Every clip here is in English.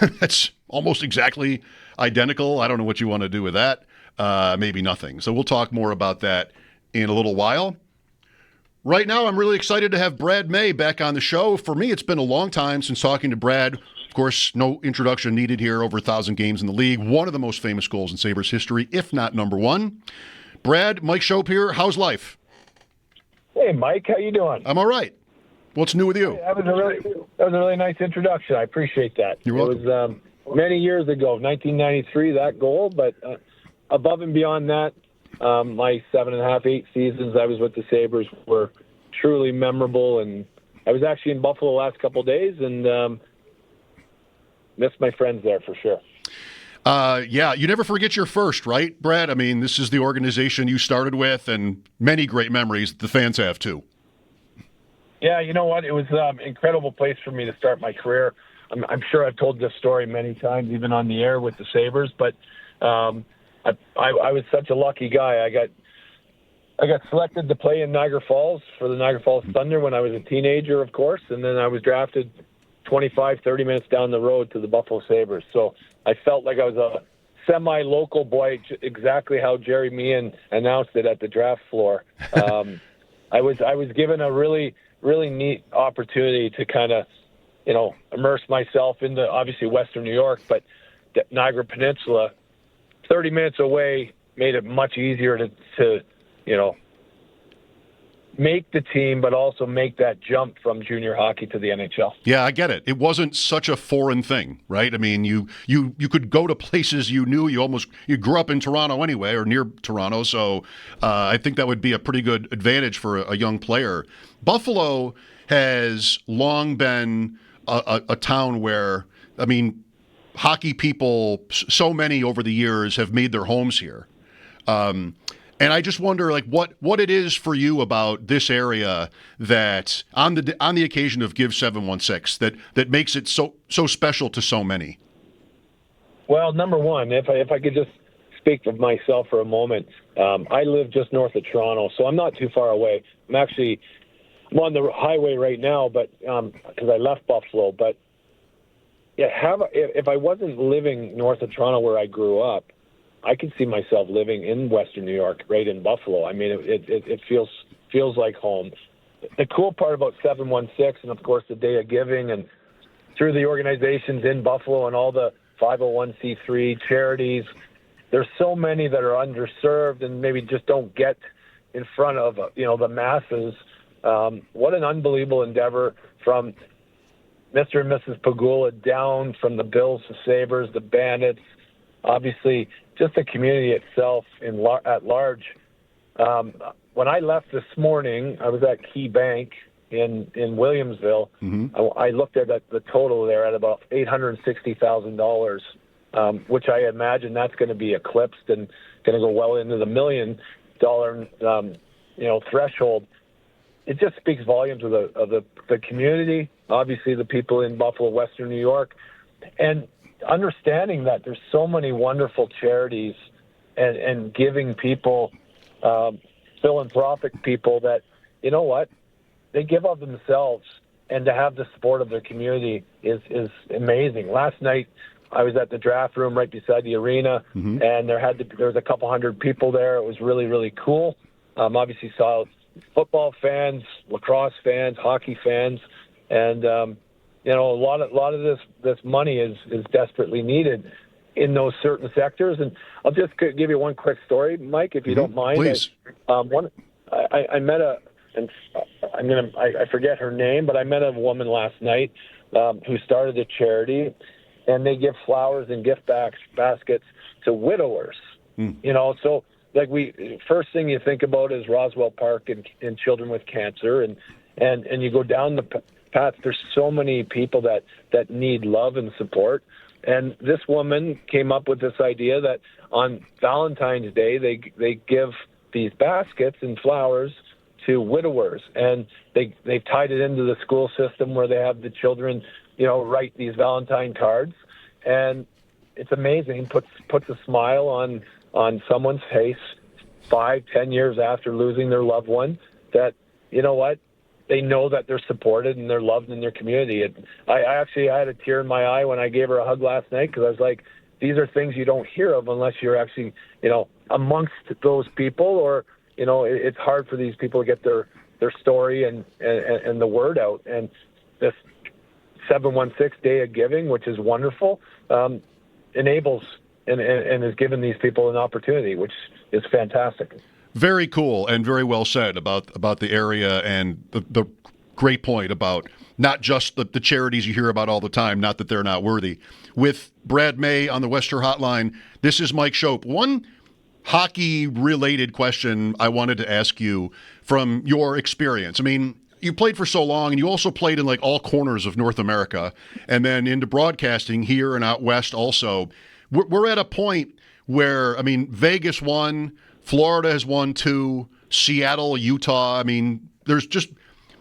That's almost exactly identical. I don't know what you want to do with that. Maybe nothing. So we'll talk more about that in a little while. Right now, I'm really excited to have Brad May back on the show. For me, it's been a long time since talking to Brad. Of course, no introduction needed here. Over 1,000 games in the league. One of the most famous goals in Sabres history, if not number one. Brad, Mike Shope here. How's life? Hey, Mike. How you doing? I'm all right. What's new with you? Hey, that was a really nice introduction. I appreciate that. You're welcome. It was many years ago, 1993, that goal. But above and beyond that, my 7.5, 8 seasons I was with the Sabres were truly memorable. And I was actually in Buffalo the last couple of days and missed my friends there for sure. Yeah, you never forget your first, right, Brad? I mean, this is the organization you started with, and many great memories the fans have, too. Yeah, you know what? It was an incredible place for me to start my career. I'm sure I've told this story many times, even on the air with the Sabres, but I was such a lucky guy. I got selected to play in Niagara Falls for the Niagara Falls Thunder when I was a teenager, of course, and then I was drafted 25, 30 minutes down the road to the Buffalo Sabres. So I felt like I was a semi-local boy, exactly how Jerry Meehan announced it at the draft floor. I was given a really neat opportunity to kind of, immerse myself into obviously Western New York, but the Niagara Peninsula, 30 minutes away, made it much easier to make the team, but also make that jump from junior hockey to the NHL. Yeah, I get it. It wasn't such a foreign thing, right? I mean, you could go to places you knew. You grew up in Toronto anyway, or near Toronto, so I think that would be a pretty good advantage for a young player. Buffalo has long been a town where, I mean, hockey people, so many over the years have made their homes here. And I just wonder, like, what it is for you about this area that, on the occasion of Give 716, that makes it so special to so many. Well, number one, if I could just speak of myself for a moment, I live just north of Toronto, so I'm not too far away. I'm on the highway right now, but because I left Buffalo. But yeah, if I wasn't living north of Toronto where I grew up, I could see myself living in Western New York, right in Buffalo. I mean, it feels like home. The cool part about 716, and of course the Day of Giving, and through the organizations in Buffalo and all the 501c3 charities, there's so many that are underserved and maybe just don't get in front of the masses. What an unbelievable endeavor from Mr. and Mrs. Pagula down, from the Bills, the Sabres, the Bandits, obviously just the community itself at large. When I left this morning, I was at Key Bank in Williamsville. Mm-hmm. I looked at the total there at about $860,000, which I imagine that's going to be eclipsed and going to go well into the $1 million threshold. It just speaks volumes of the community, obviously the people in Buffalo, Western New York, and understanding that there's so many wonderful charities and giving people, philanthropic people that, you know what, they give of themselves, and to have the support of their community is amazing. Last night, I was at the draft room right beside the arena, mm-hmm. and there was a couple hundred people there. It was really, really cool. Obviously saw football fans, lacrosse fans, hockey fans, and a lot of this money is desperately needed in those certain sectors. And I'll just give you one quick story, Mike, if you don't mind. Please. I met I forget her name, but I met a woman last night who started a charity, and they give flowers and gift baskets to widowers. So like first thing you think about is Roswell Park and children with cancer, and you go down the path. There's so many people that need love and support. And this woman came up with this idea that on Valentine's Day, they give these baskets and flowers to widowers. And they've tied it into the school system where they have the children, write these Valentine cards. And it's amazing. Puts a smile on someone's face 5-10 years after losing their loved one, that, you know what, they know that they're supported and they're loved in their community. I had a tear in my eye when I gave her a hug last night, because I was like, these are things you don't hear of unless you're actually, amongst those people, or, it's hard for these people to get their story and the word out. And this 716 Day of Giving, which is wonderful, enables and has given these people an opportunity, which is fantastic. Very cool and very well said about the area, and the great point about not just the charities you hear about all the time, not that they're not worthy. With Brad May on the Western Hotline, this is Mike Schopp. One hockey-related question I wanted to ask you from your experience. I mean, you played for so long, and you also played in like all corners of North America, and then into broadcasting here and out west also. We're at a point where, I mean, Vegas won, Florida has won 2, Seattle, Utah. I mean, there's just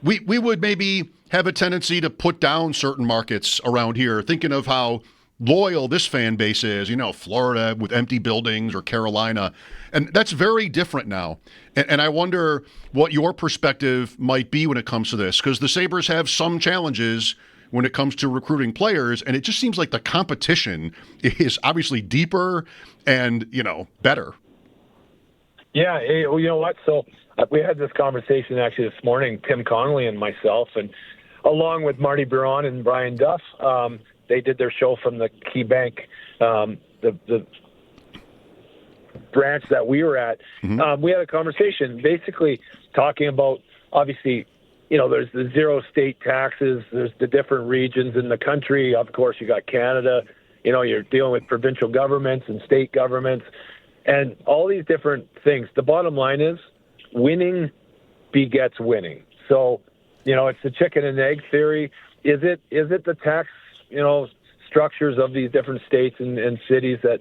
we would maybe have a tendency to put down certain markets around here, thinking of how loyal this fan base is, Florida with empty buildings, or Carolina. And that's very different now. And I wonder what your perspective might be when it comes to this, because the Sabres have some challenges when it comes to recruiting players, and it just seems like the competition is obviously deeper and, better. Yeah, well, you know what? So we had this conversation actually this morning, Tim Connolly and myself, and along with Marty Biron and Brian Duff. They did their show from the Key Bank, the branch that we were at. We had a conversation basically talking about, obviously, there's the zero state taxes, there's the different regions in the country. Of course, you got Canada, you're dealing with provincial governments and state governments and all these different things. The bottom line is winning begets winning. So, it's the chicken and egg theory. Is it the tax structures of these different states and cities that,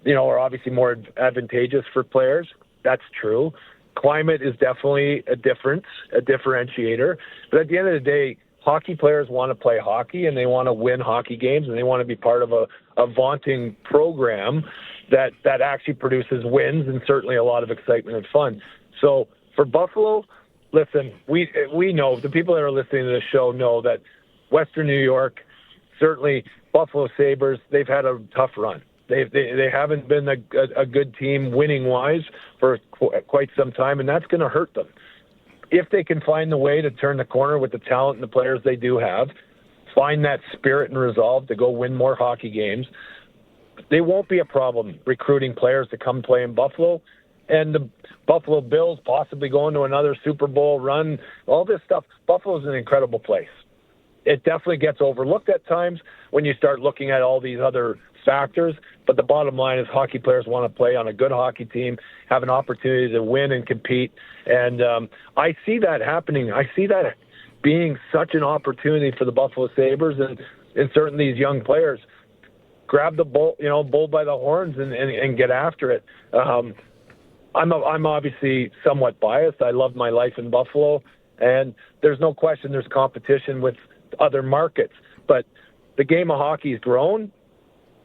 are obviously more advantageous for players? That's true. Climate is definitely a differentiator. But at the end of the day, hockey players want to play hockey, and they want to win hockey games, and they want to be part of a vaunting program that actually produces wins and certainly a lot of excitement and fun. So for Buffalo, listen, we know, the people that are listening to this show know that Western New York, certainly Buffalo Sabres, they've had a tough run. They haven't been a good team winning-wise for quite some time, and that's going to hurt them. If they can find the way to turn the corner with the talent and the players they do have, find that spirit and resolve to go win more hockey games, they won't be a problem recruiting players to come play in Buffalo. And the Buffalo Bills possibly going to another Super Bowl run, all this stuff. Buffalo's an incredible place. It definitely gets overlooked at times when you start looking at all these other factors. But the bottom line is hockey players want to play on a good hockey team, have an opportunity to win and compete. And I see that happening. I see that being such an opportunity for the Buffalo Sabres and certainly these young players. Grab the bull, bull by the horns and get after it. I'm obviously somewhat biased. I love my life in Buffalo, and there's no question there's competition with other markets. But the game of hockey has grown.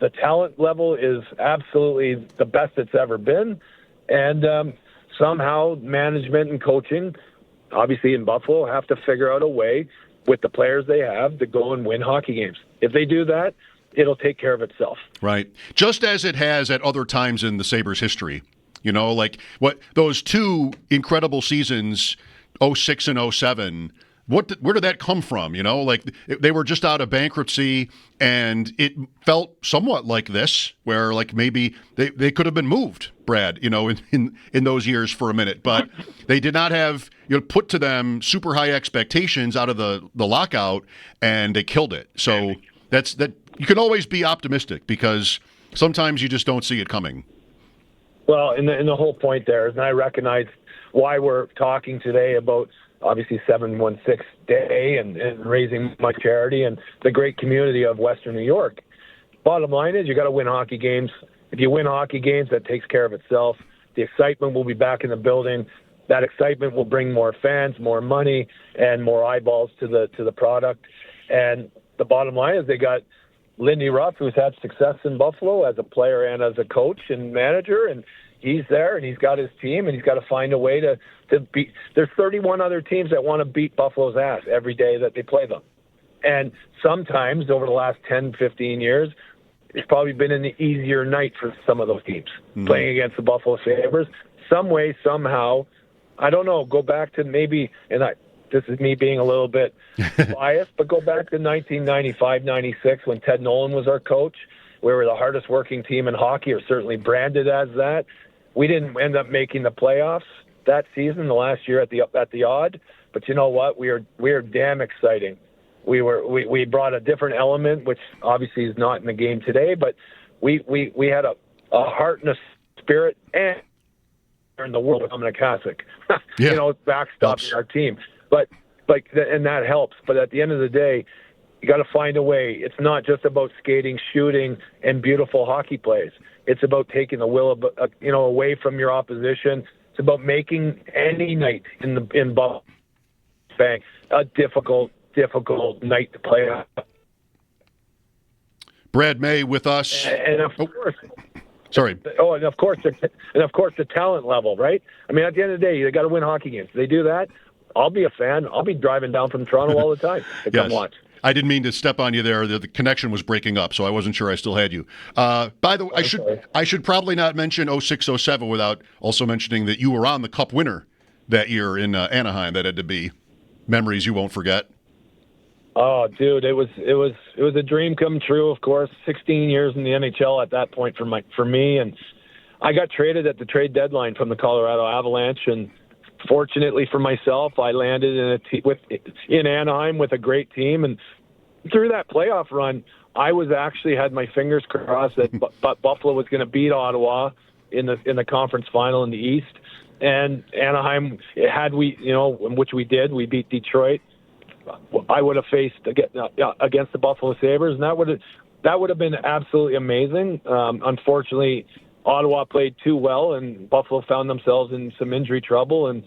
The talent level is absolutely the best it's ever been. And somehow management and coaching, obviously in Buffalo, have to figure out a way with the players they have to go and win hockey games. If they do that, it'll take care of itself. Right. Just as it has at other times in the Sabres history. Like what those 2 incredible seasons, 06 and 07, where did that come from? Like they were just out of bankruptcy, and it felt somewhat like this, where like maybe they could have been moved, Brad, in those years for a minute, but they did not have put to them super high expectations out of the lockout, and they killed it. So that you can always be optimistic, because sometimes you just don't see it coming. Well, and the whole point there is, and I recognize why we're talking today about obviously 716 Day and raising my charity and the great community of Western New York. Bottom line is you got to win hockey games. If you win hockey games, that takes care of itself. The excitement will be back in the building. That excitement will bring more fans, more money, and more eyeballs to the product. And the bottom line is they got Lindy Ruff, who's had success in Buffalo as a player and as a coach and manager, and he's there and he's got his team and he's got to find a way to beat. There's 31 other teams that want to beat Buffalo's ass every day that they play them. And sometimes over the last 10, 15 years, it's probably been an easier night for some of those teams playing against the Buffalo Sabres. Some way, somehow, I don't know, go back to maybe, this is me being a little bit biased, but go back to 1995-96 when Ted Nolan was our coach. We were the hardest working team in hockey, or certainly branded as that. We didn't end up making the playoffs that season, the last year at the odd. But you know what? We are damn exciting. We brought a different element, which obviously is not in the game today, but we had a heart and a spirit and in the world of becoming a Catholic, backstopping our team. But and that helps. But at the end of the day, you got to find a way. It's not just about skating, shooting, and beautiful hockey plays. It's about taking the will away from your opposition. It's about making any night in Buffalo a difficult night to play. Brad May with us, and of course. Sorry. Oh, and of course the talent level, right? I mean, at the end of the day, they got to win hockey games. If they do that, I'll be a fan. I'll be driving down from Toronto all the time to come watch. I didn't mean to step on you there. The connection was breaking up, so I wasn't sure I still had you. By the way, I should probably not mention 06-07 without also mentioning that you were on the Cup winner that year in Anaheim. That had to be memories you won't forget. Oh, dude, it was a dream come true. Of course, 16 years in the NHL at that point for me, and I got traded at the trade deadline from the Colorado Avalanche, and fortunately for myself, I landed in Anaheim with a great team, and through that playoff run, I was actually had my fingers crossed that Buffalo was going to beat Ottawa in the conference final in the East, and Anaheim which we did, we beat Detroit. I would have faced against the Buffalo Sabres, and that would have been absolutely amazing. Unfortunately, Ottawa played too well, and Buffalo found themselves in some injury trouble, and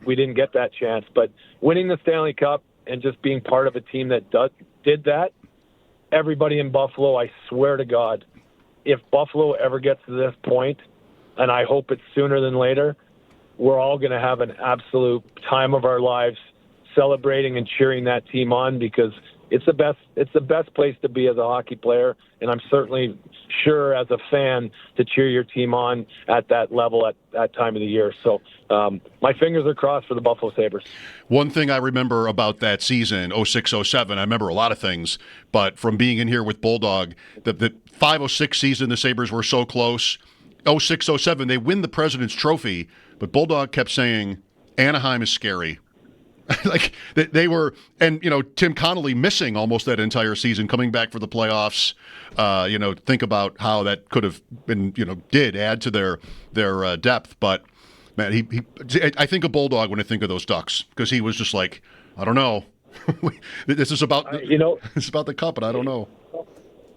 we didn't get that chance. But winning the Stanley Cup and just being part of a team that did that, everybody in Buffalo, I swear to God, if Buffalo ever gets to this point, and I hope it's sooner than later, we're all going to have an absolute time of our lives celebrating and cheering that team on, because it's the best place to be as a hockey player, and I'm certainly sure as a fan to cheer your team on at that level at that time of the year. So my fingers are crossed for the Buffalo Sabres. One thing I remember about that season, 06-07, I remember a lot of things, but from being in here with Bulldog, the 5-06 season, the Sabres were so close. 06-07, they win the President's Trophy, but Bulldog kept saying, Anaheim is scary. Like they were, and Tim Connolly missing almost that entire season, coming back for the playoffs. Think about how that could have been, did add to their depth. But man, I think of Bulldog when I think of those Ducks, because he was just like, I don't know, this is about it's about the Cup, and I don't know.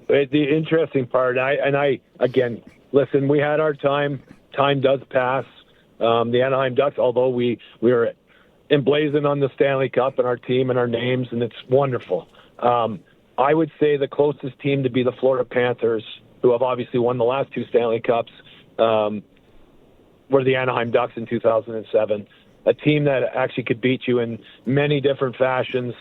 The interesting part, I again, listen, we had our time. Time does pass. The Anaheim Ducks, although we were emblazoned on the Stanley Cup and our team and our names, and it's wonderful. I would say the closest team to be the Florida Panthers, who have obviously won the last two Stanley Cups, were the Anaheim Ducks in 2007. A team that actually could beat you in many different fashions.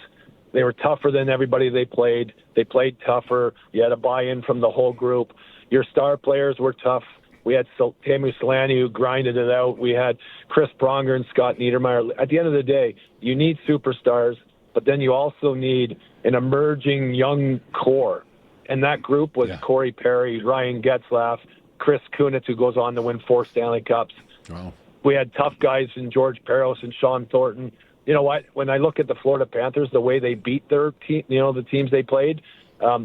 They were tougher than everybody they played. They played tougher. You had a buy-in from the whole group. Your star players were tough. We had Tamu Solani, who grinded it out. We had Chris Pronger and Scott Niedermayer. At the end of the day, you need superstars, but then you also need an emerging young core. And that group was Corey Perry, Ryan Getzlaff, Chris Kunitz, who goes on to win 4 Stanley Cups. Wow. We had tough guys in George Peros and Sean Thornton. You know what? When I look at the Florida Panthers, the way they beat their team, the teams they played,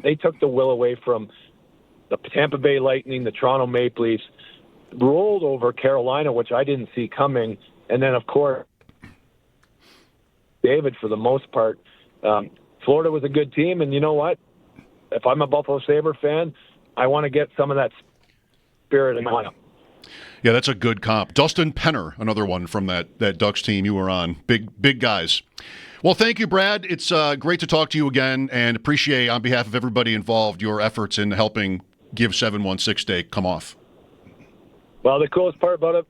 they took the will away from the Tampa Bay Lightning, the Toronto Maple Leafs, rolled over Carolina, which I didn't see coming. And then, of course, David, for the most part, Florida was a good team. And you know what? If I'm a Buffalo Sabre fan, I want to get some of that spirit in my lineup. Yeah, that's a good comp. Dustin Penner, another one from that Ducks team you were on. Big guys. Well, thank you, Brad. It's great to talk to you again, and appreciate, on behalf of everybody involved, your efforts in helping give 716 Day come off. Well, the coolest part about it,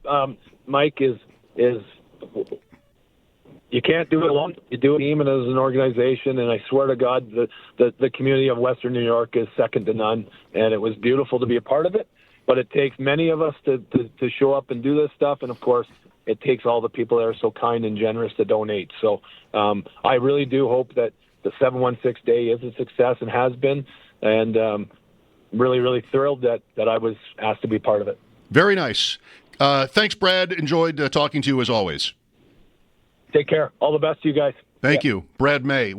Mike, is you can't do it alone. You do it as a team and as an organization, and I swear to God, the community of Western New York is second to none, and it was beautiful to be a part of it. But it takes many of us to show up and do this stuff, and of course, it takes all the people that are so kind and generous to donate. So I really do hope that the 716 Day is a success and has been, and really, really thrilled that I was asked to be part of it. Very nice. Thanks, Brad. Enjoyed talking to you as always. Take care. All the best to you guys. Thank you. Brad May.